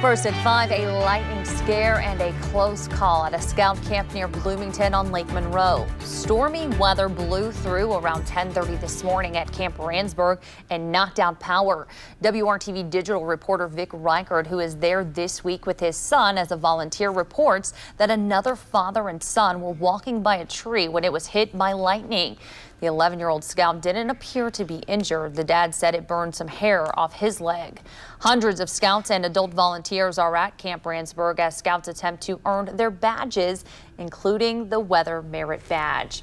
First at 5, a lightning scare and a close call at a scout camp near Bloomington on Lake Monroe. Stormy weather blew through around 10:30 this morning at Camp Randsburg and knocked out power. WRTV digital reporter Vic Reichert, who is there this week with his son as a volunteer, reports that another father and son were walking by a tree when it was hit by lightning. The 11-year-old scout didn't appear to be injured. The dad said it burned some hair off his leg. Hundreds of scouts and adult volunteers are at Camp Randsburg as scouts attempt to earn their badges, including the Weather Merit Badge.